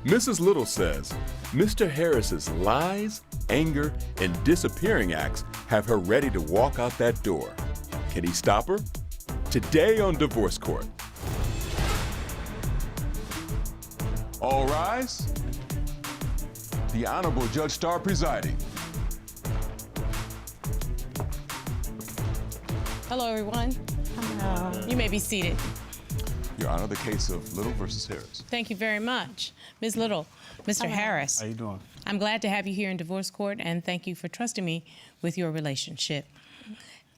Mrs. Little says Mr. Harris's lies, anger, and disappearing acts have her ready to walk out that door. Can he stop her? Today on Divorce Court. All rise. The Honorable Judge Starr presiding. Hello, everyone. Hello. You may be seated. Your Honor, the case of Little versus Harris. Thank you very much. Ms. Little, Mr. Harris. How you doing? I'm glad to have you here in divorce court, and thank you for trusting me with your relationship.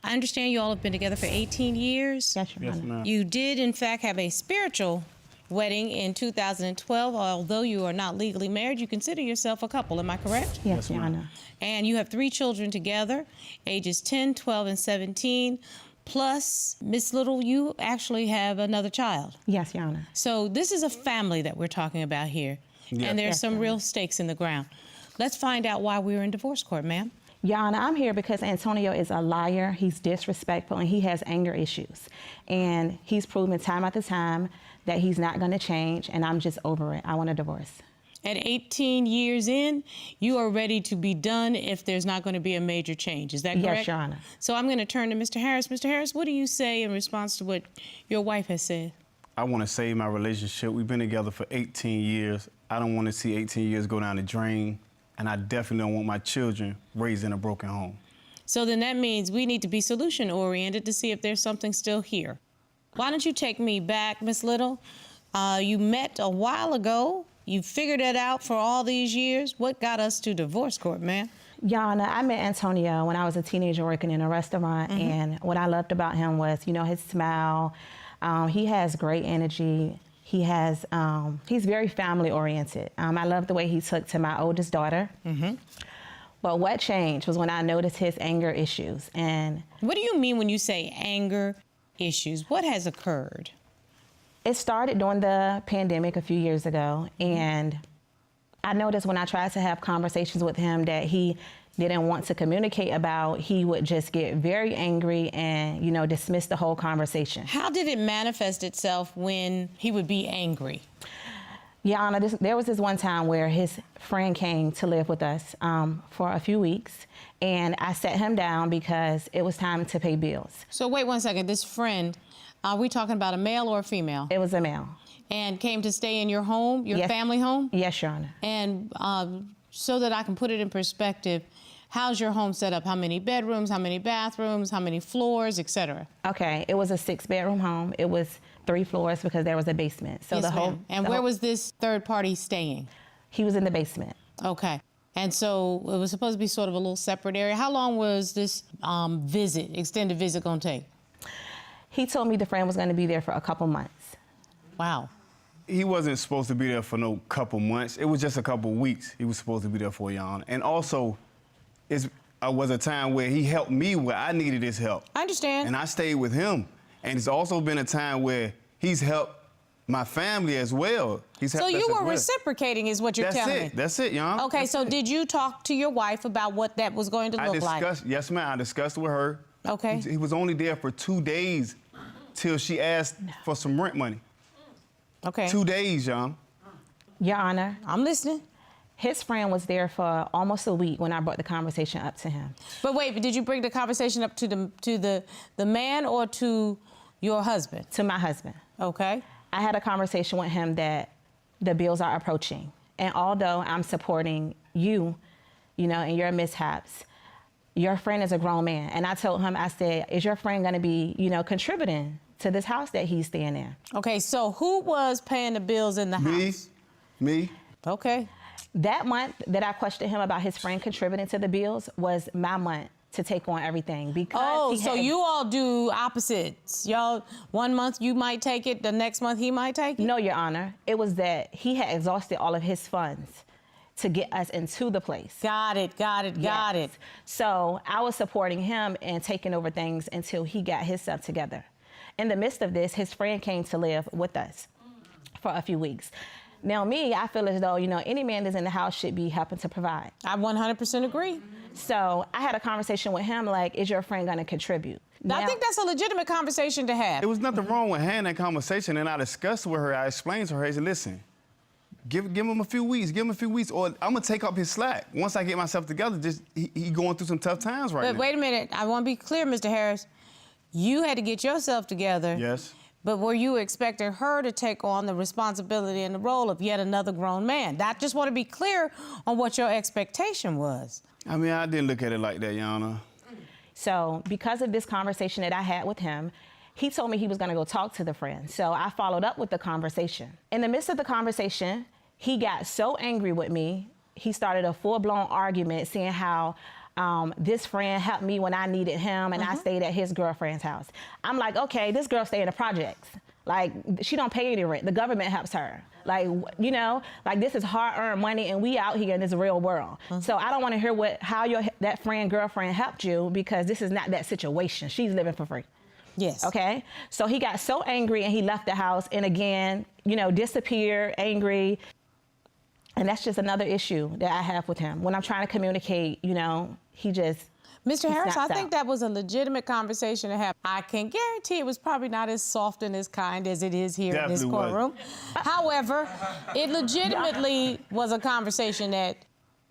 I understand you all have been together for 18 years. Yes, Your Honor. ma'am. You did, in fact, have a spiritual wedding in 2012. Although you are not legally married, you consider yourself a couple. Am I correct? Yes, Your Honor. And you have 3 children together, ages 10, 12, and 17. Plus, Miss Little, you actually have another child. Yes, Your Honor. So this is a family that we're talking about here. Yeah. And there's Yes, some Your real Honor. stakes in the ground. Let's find out why we're in divorce court, ma'am. Your Honor, I'm here because Antonio is a liar, he's disrespectful, and he has anger issues. And he's proven time after time that he's not gonna change, and I'm just over it. I want a divorce. At 18 years in, you are ready to be done if there's not going to be a major change. Is that correct? Yes, Your Honor. So I'm going to turn to Mr. Harris. Mr. Harris, what do you say in response to what your wife has said? I want to save my relationship. We've been together for 18 years. I don't want to see 18 years go down the drain, and I definitely don't want my children raised in a broken home. So then that means we need to be solution-oriented to see if there's something still here. Why don't you take me back, Miss Little? You met a while ago. You figured it out for all these years. What got us to divorce court, ma'am? Your Honor, I met Antonio when I was a teenager working in a restaurant, and what I loved about him was, you know, his smile. He has great energy. He's very family-oriented. I love the way he took to my oldest daughter. But what changed was when I noticed his anger issues. And What do you mean when you say anger issues? What has occurred? it started during the pandemic a few years ago, and I noticed when I tried to have conversations with him that he didn't want to communicate about, he would just get very angry and, you know, dismiss the whole conversation. How did it manifest itself when he would be angry? Your Honor, there was this one time where his friend came to live with us for a few weeks, and I sat him down because it was time to pay bills. So wait one second, this friend, are we talking about a male or a female? It was a male. And came to stay in your home, your Yes. family home? Yes, Your Honor. And so that I can put it in perspective, how's your home set up? How many bedrooms, how many bathrooms, how many floors, et cetera? Okay, it was a 6-bedroom home. It was 3 floors because there was a basement. So Yes, the whole. ma'am. And the where whole- was this third party staying? He was in the basement. Okay. And so it was supposed to be sort of a little separate area. How long was this extended visit gonna take? He told me the friend was going to be there for a couple months. Wow. He wasn't supposed to be there for no couple months. It was just a couple weeks he was supposed to be there for, Your Honor. And also, it was a time where he helped me where I needed his help. I understand. And I stayed with him. And it's also been a time where he's helped my family as well. He's So helped us you as were well. reciprocating is what you're That's telling it. me. That's it, Your Honor. Okay, That's so it. did you talk to your wife about what that was going to look like? Yes, ma'am. I discussed with her. Okay. He was only there for 2 days till she asked for some rent money. Okay. 2 days, Your Honor. Your Honor, I'm listening. his friend was there for almost a week when I brought the conversation up to him. But wait, but did you bring the conversation up to the man or to your husband? To my husband. Okay. I had a conversation with him that the bills are approaching. And although I'm supporting you, you know, in your mishaps, your friend is a grown man. And I told him, I said, is your friend gonna be, you know, contributing to this house that he's staying in? Okay, so who was paying the bills in the house? Me. Okay. That month that I questioned him about his friend contributing to the bills was my month to take on everything because Oh, he so had- you all do opposites. Y'all, one month you might take it, the next month he might take it? No, Your Honor. It was that he had exhausted all of his funds to get us into the place. Got it. Yes. So I was supporting him and taking over things until he got his stuff together. In the midst of this, his friend came to live with us for a few weeks. Now, me, I feel as though, you know, any man that's in the house should be helping to provide. I 100% agree. So I had a conversation with him like, is your friend gonna contribute? I think that's a legitimate conversation to have. There was nothing wrong with having that conversation, and I discussed with her. I explained to her, I said, listen, Give him a few weeks. Give him a few weeks, or I'm gonna take up his slack. Once I get myself together, he going through some tough times right now. But wait a minute. I want to be clear, Mr. Harris. You had to get yourself together. Yes. But were you expecting her to take on the responsibility and the role of yet another grown man? I just want to be clear on what your expectation was. I mean, I didn't look at it like that, Your Honor. So because of this conversation that I had with him, he told me he was going to go talk to the friend. So I followed up with the conversation. In the midst of the conversation, he got so angry with me, he started a full-blown argument saying how this friend helped me when I needed him and I stayed at his girlfriend's house. I'm like, okay, this girl stay in the projects. Like, she don't pay any rent. The government helps her. Like, you know, like this is hard-earned money and we out here in this real world. So I don't want to hear how that girlfriend helped you, because this is not that situation. She's living for free. Yes. Okay? So he got so angry and he left the house and again, you know, disappeared, angry. And that's just another issue that I have with him. When I'm trying to communicate, you know, he just... Mr. Harris, I think out. that was a legitimate conversation to have. I can guarantee it was probably not as soft and as kind as it is here in this courtroom. However, it legitimately was a conversation that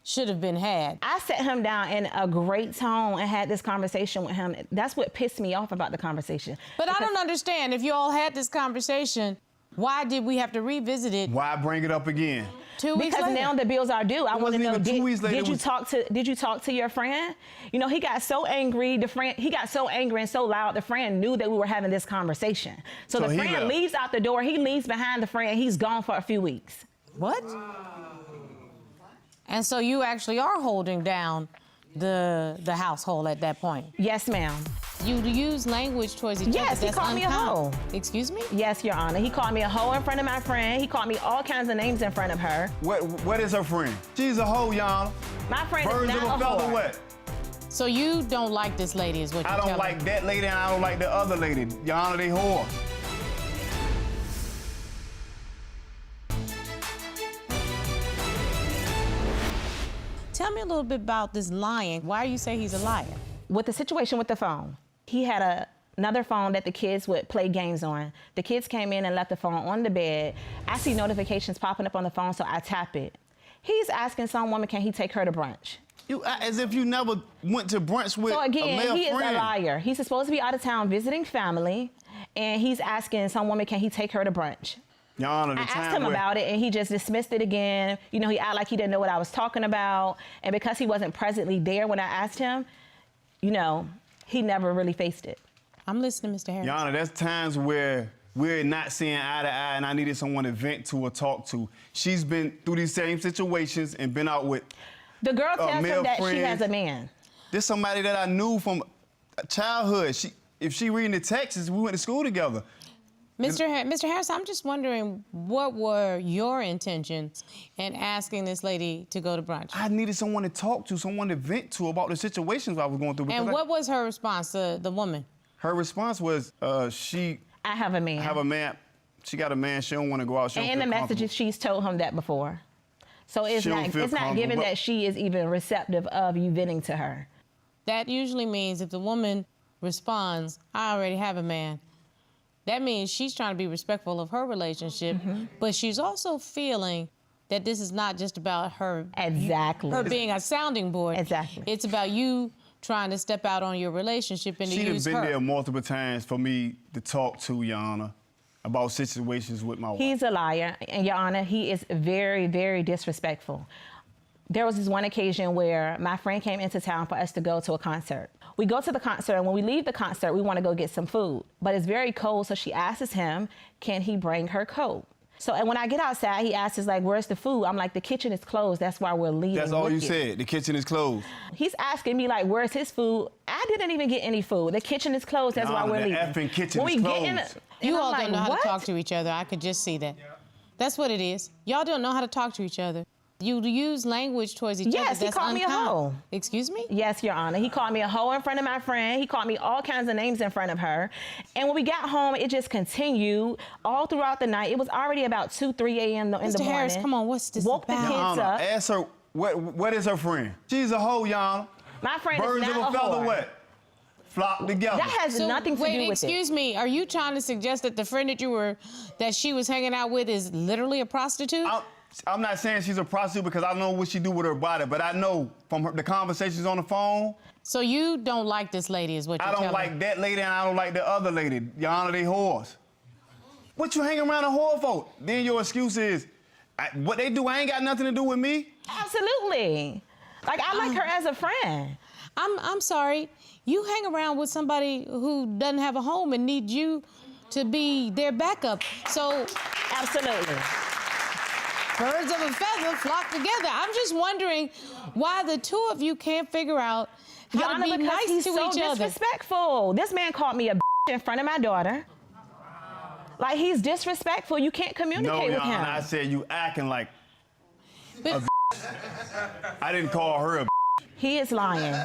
should have been had. I sat him down in a great tone and had this conversation with him. That's what pissed me off about the conversation. But I don't understand. If you all had this conversation, why did we have to revisit it? Why bring it up again? 2 weeks Because later? now the bills are due. I want to know, even 2 weeks later, did you talk to your friend? You know, he got so angry, he got so angry and so loud, the friend knew that we were having this conversation. So the friend leaves out the door, he leaves behind the friend, he's gone for a few weeks. What? And so you actually are holding down the household at that point? Yes, ma'am. You use language towards each other. Yes, he called me a hoe. Excuse me? Yes, Your Honor. He called me a hoe in front of my friend. He called me all kinds of names in front of her. What is her friend? She's a hoe, Your Honor. My friend Birds is of a not a feather whore. what? So you don't like this lady is what you're telling me? I don't like that lady and I don't like the other lady. Your Honor, they whore. Tell me a little bit about this lying. Why do you say he's a liar? With the situation with the phone, he had another phone that the kids would play games on. The kids came in and left the phone on the bed. I see notifications popping up on the phone, so I tap it. He's asking some woman, can he take her to brunch? As if you never went to brunch with So again, a male he friend. is a liar. He's supposed to be out of town visiting family, and he's asking some woman, can he take her to brunch? Your Honor, I asked him about it, and he just dismissed it again. You know, he acted like he didn't know what I was talking about. And because he wasn't presently there when I asked him, you know, he never really faced it. I'm listening, Mr. Harris. Your Honor, there's times where we're not seeing eye to eye, and I needed someone to vent to or talk to. She's been through these same situations and been out with The girl tells male him that she friends. has a man. This somebody that I knew from childhood. If she reading the texts, we went to school together. Mr. Harris, I'm just wondering, what were your intentions in asking this lady to go to brunch? I needed someone to talk to, someone to vent to about the situations I was going through. And what was her response, the woman? Her response was, I have a man. have a man. She got a man. She don't want to go out. She don't And in the feel messages, she's told him that before. So it's She don't not feel given comfortable. that she is even receptive of you venting to her. That usually means if the woman responds, I already have a man, that means she's trying to be respectful of her relationship, but she's also feeling that this is not just about her. Exactly. Her being a sounding board. Exactly. It's about you trying to step out on your relationship and to She'd have use been her. there multiple times for me to talk to, Your Honor, about situations with my wife. He's a liar, and Your Honor, he is very, very disrespectful. There was this one occasion where my friend came into town for us to go to a concert. We go to the concert, and when we leave the concert, we want to go get some food. But it's very cold, so she asks him, can he bring her coat? So, and when I get outside, he asks us, like, where's the food? I'm like, the kitchen is closed. That's why we're leaving. That's all with you said. The kitchen is closed. He's asking me, like, where's his food? I didn't even get any food. The kitchen is closed. That's why Nah, we're the leaving. effing kitchen When is we get in, closed. You and all I'm don't like, know how what? to talk to each other. I could just see that. That's what it is. Y'all don't know how to talk to each other. You use language towards each other. Yes, he that's called me a unkind. hoe. Excuse me? Yes, Your Honor. He called me a hoe in front of my friend. He called me all kinds of names in front of her. And when we got home, it just continued all throughout the night. It was already about 2, 3 a.m. in the morning. Mr. Harris, come on, what's this Woke the about? kids Your Honor, up. ask her, what is her friend? She's a hoe, Your Honor. My friend Birds is of not a a feather whole. what? Flock together. That has nothing to do with excuse me. Are you trying to suggest that the friend that she was hanging out with is literally a prostitute? I'm not saying she's a prostitute because I don't know what she do with her body, but I know from the conversations on the phone. So you don't like this lady is what you're I telling don't like that lady and I don't like the other lady. Your Honor, they whores. What you hang around a whore for? Then your excuse is, what they do ain't got nothing to do with me? Absolutely. Like, I like her as a friend. I'm sorry. You hang around with somebody who doesn't have a home and needs you to be their backup. So Absolutely. birds of a feather flock together. I'm just wondering why the two of you can't figure out how to Yana, be because nice he's to so each other. disrespectful. This man called me a in front of my daughter. Like, he's disrespectful. You can't communicate with him. I said you acting like But I didn't call her a He is lying.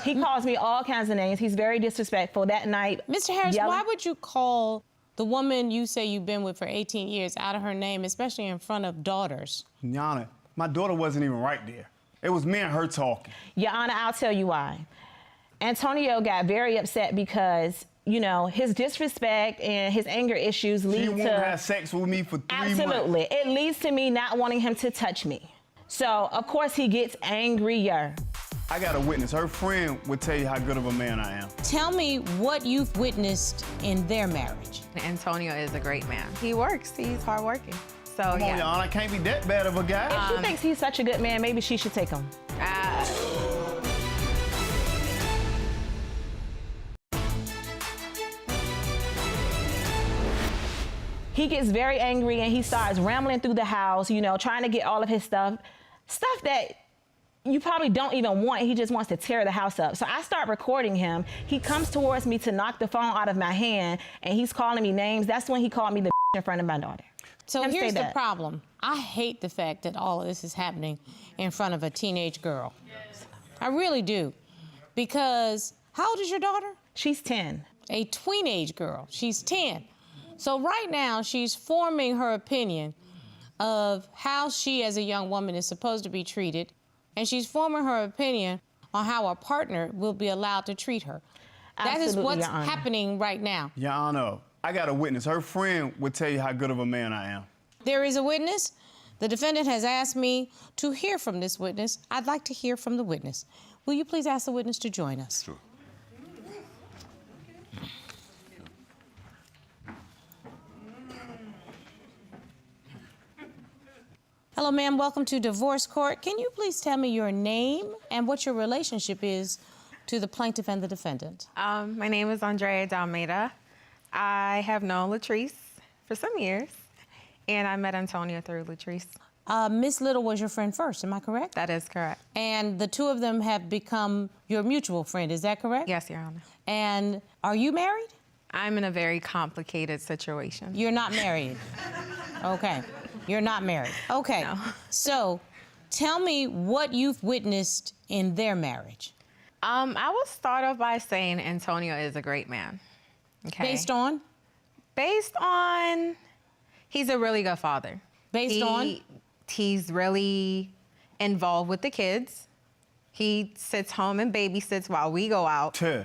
He calls me all kinds of names. He's very disrespectful. That night, Mr. Harris, yelling- why would you call the woman you say you've been with for 18 years out of her name, especially in front of daughters? Yana, my daughter wasn't even right there. It was me and her talking. Your Honor, I'll tell you why. Antonio got very upset because, you know, his disrespect and his anger issues lead She to... won't have sex with me for 3 months. Absolutely. It leads to me not wanting him to touch me. So, of course, he gets angrier. I got a witness. Her friend would tell you how good of a man I am. Tell me what you've witnessed in their marriage. Antonio is a great man. He works. He's hardworking. So Come on, yeah. Yana, I can't be that bad of a guy. If she thinks he's such a good man, maybe she should take him. He gets very angry and he starts rambling through the house, you know, trying to get all of his stuff that you probably don't even want. He just wants to tear the house up. So I start recording him. He comes towards me to knock the phone out of my hand and he's calling me names. That's when he called me the in front of my daughter. So Him say here's the that. problem. I hate the fact that all of this is happening in front of a teenage girl. I really do. Because how old is your daughter? She's 10. A tweenage girl. She's 10. So right now she's forming her opinion of how she as a young woman is supposed to be treated, and she's forming her opinion on how a partner will be allowed to treat her. That is Absolutely, what's Your Honor. happening right now. Your Honor, I got a witness. Her friend would tell you how good of a man I am. There is a witness. The defendant has asked me to hear from this witness. I'd like to hear from the witness. Will you please ask the witness to join us? Sure. Hello, ma'am. Welcome to Divorce Court. Can you please tell me your name and what your relationship is to the plaintiff and the defendant? My name is Andrea Dalmeida. I have known Latrice for some years, and I met Antonio through Latrice. Miss Little was your friend first, am I correct? That is correct. And the two of them have become your mutual friend, is that correct? Yes, Your Honor. And are you married? I'm in a very complicated situation. You're not married. Okay. You're not married. Okay. No. So tell me what you've witnessed in their marriage. I will start off by saying Antonio is a great man. Okay. Based on? Based on, he's a really good father. Based on? He's really involved with the kids. He sits home and babysits while we go out. Tuh.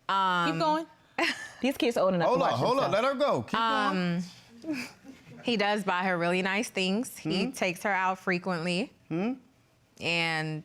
Keep going. These kids old enough to watch Hold on, themselves. let her go. Keep going. He does buy her really nice things. He takes her out frequently. And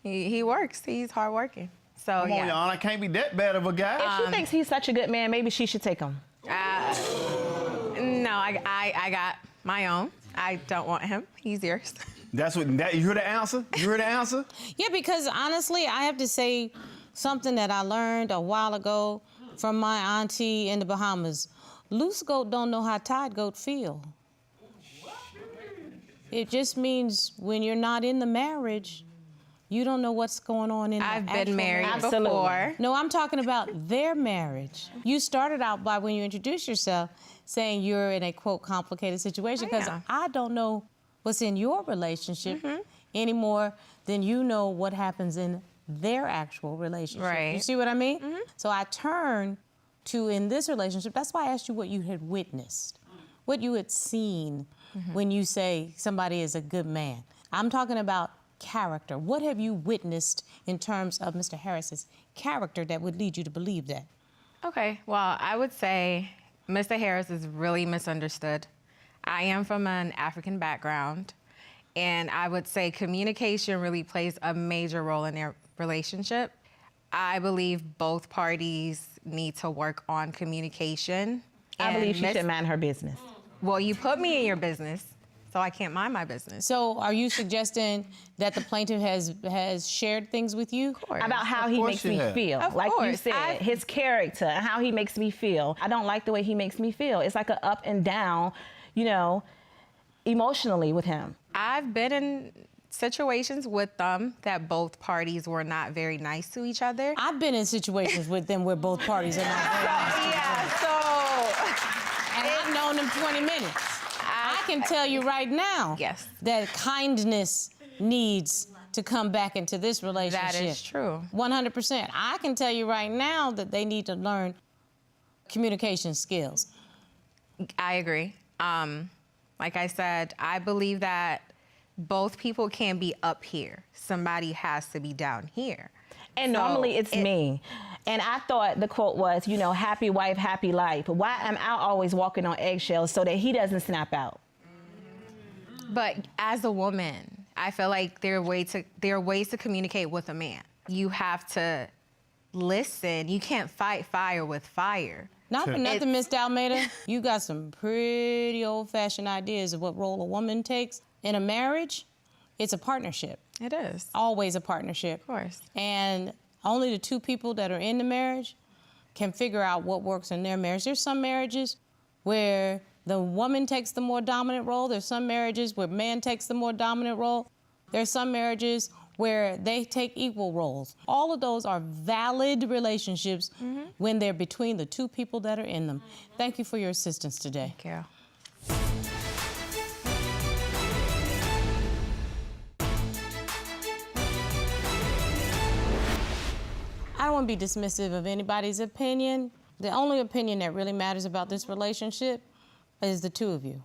he works. He's hardworking. So, Come on, Your yeah. Honor, I can't be that bad of a guy. If she thinks he's such a good man, maybe she should take him. No, I got my own. I don't want him. He's yours. You hear the answer? You hear the answer? Yeah, because honestly, I have to say something that I learned a while ago from my auntie in the Bahamas. Loose goat don't know how tied goat feel. It just means when you're not in the marriage, you don't know what's going on in the I've actual been married marriage. Absolutely. before. No, I'm talking about their marriage. You started out by, when you introduced yourself, saying you're in a, quote, complicated situation, because Yeah. I don't know what's in your relationship any more than you know what happens in their actual relationship. Right. You see what I mean? So I turn to, in this relationship, that's why I asked you what you had witnessed, what you had seen when you say somebody is a good man. I'm talking about character. What have you witnessed in terms of Mr. Harris's character that would lead you to believe that? Okay, well, I would say Mr. Harris is really misunderstood. I am from an African background. And I would say communication really plays a major role in their relationship. I believe both parties need to work on communication. I believe she should mind her business. Well, you put me in your business, so I can't mind my business. So are you suggesting that the plaintiff has shared things with you? About how he makes me feel. Of Like you course. said, his character and how he makes me feel. I don't like the way he makes me feel. It's like an up and down, you know, emotionally with him. I've been in situations with them that both parties were not very nice to each other. I've been in situations with them where both parties are not very nice to each other. And I've known them 20 minutes. I can tell you right now Yes. that kindness needs to come back into this relationship. That is true. 100%. I can tell you right now that they need to learn communication skills. I agree. Like I said, I believe that both people can be up here. Somebody has to be down here. And normally it's me. And I thought the quote was, you know, happy wife, happy life. Why am I always walking on eggshells so that he doesn't snap out? But as a woman, I feel like there are ways to communicate with a man. You have to listen. You can't fight fire with fire. Not for nothing, Miss Dalmeda. You got some pretty old-fashioned ideas of what role a woman takes. In a marriage, it's a partnership. It is. Always a partnership. Of course. And only the two people that are in the marriage can figure out what works in their marriage. There's some marriages where the woman takes the more dominant role. There's some marriages where man takes the more dominant role. There's some marriages where they take equal roles. All of those are valid relationships when they're between the two people that are in them. Thank you for your assistance today. Thank you. I don't want to be dismissive of anybody's opinion. The only opinion that really matters about this relationship is the two of you.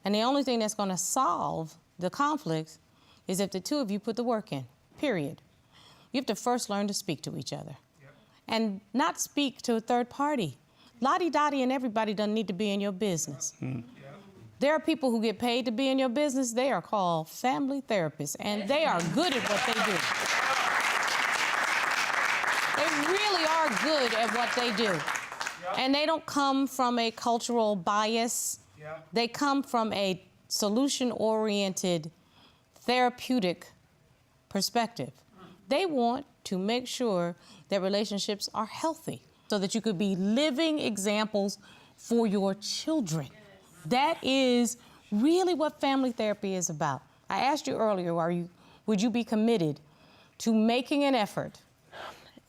And the only thing that's going to solve the conflicts is if the two of you put the work in, period. You have to first learn to speak to each other and not speak to a third party. Lottie-dottie and everybody doesn't need to be in your business. There are people who get paid to be in your business. They are called family therapists, and they are good at what they do. They really are good at what they do. And they don't come from a cultural bias. They come from a solution-oriented, therapeutic perspective. They want to make sure that relationships are healthy so that you could be living examples for your children. That is really what family therapy is about. I asked you earlier, would you be committed to making an effort?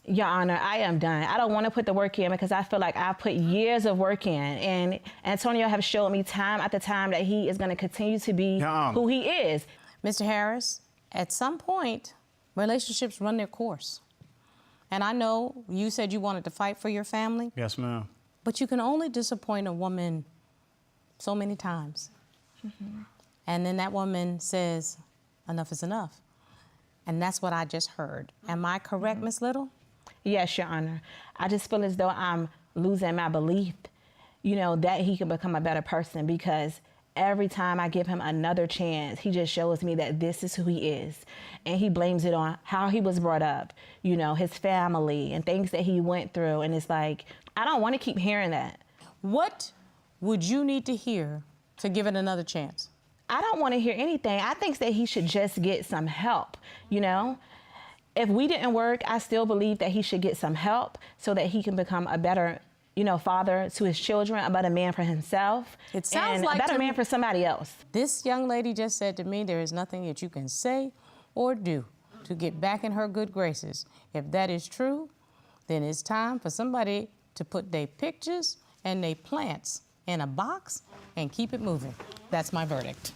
Your Honor, I am done. I don't want to put the work in because I feel like I put years of work in. And Antonio have showed me time after time that he is going to continue to be who he is. Mr. Harris, at some point, relationships run their course. And I know you said you wanted to fight for your family. Yes, ma'am. But you can only disappoint a woman so many times. And then that woman says, enough is enough. And that's what I just heard. Am I correct, Miss Little? Yes, Your Honor. I just feel as though I'm losing my belief, you know, that he can become a better person because every time I give him another chance, he just shows me that this is who he is. And he blames it on how he was brought up, you know, his family and things that he went through. And it's like, I don't want to keep hearing that. What would you need to hear to give it another chance? I don't want to hear anything. I think that he should just get some help, you know? If we didn't work, I still believe that he should get some help so that he can become a better, you know, father to his children, a better man for himself, It sounds and like a better to man me- for somebody else. This young lady just said to me, there is nothing that you can say or do to get back in her good graces. If that is true, then it's time for somebody to put their pictures and their plants in a box and keep it moving. That's my verdict.